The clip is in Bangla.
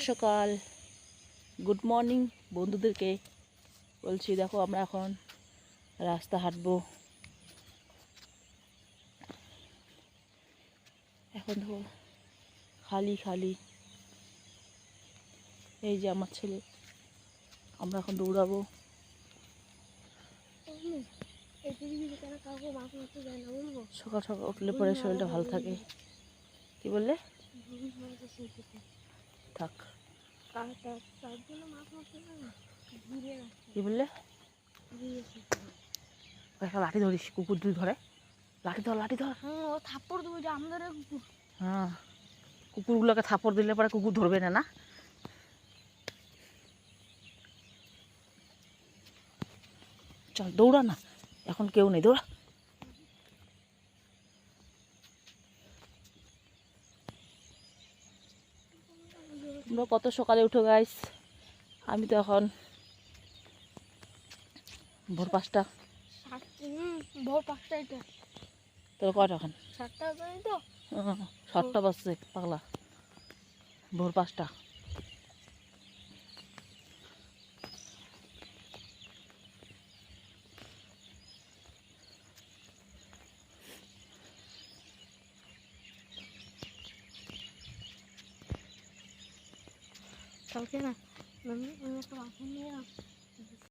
সকাল, গুড মর্নিং বন্ধুদেরকে বলছি। দেখো আমরা এখন রাস্তা হাঁটবো। এখন দেখো খালি খালি। এই যে আমার ছেলে, আমরা এখন দৌড়াবো। সকাল সকাল উঠলে পরে শরীরটা ভালো থাকে। কি বললে? থাক। কি বললে? একটা লাঠি ধরিস, কুকুর দুই ধরে। লাঠি ধর, লাঠি ধর। ও থাপ্পড় দেবো যে আমাদের কুকুর। হ্যাঁ, কুকুরগুলোকে থাপ্পড় দিলে পরে কুকুর ধরবে না, না? চল দৌড়া না, এখন কেউ নেই, দৌড়া। তোমরা কত সকালে উঠো গাইস। আমি তো এখন ভোর 5টা। ভোর 5টা। এটা তোর কয়টা এখন? 7টা বাজে তো। 7টা বাজছে পাগলা, ভোর 5টা। কালকে না আমি একটা বাসন নিয়ে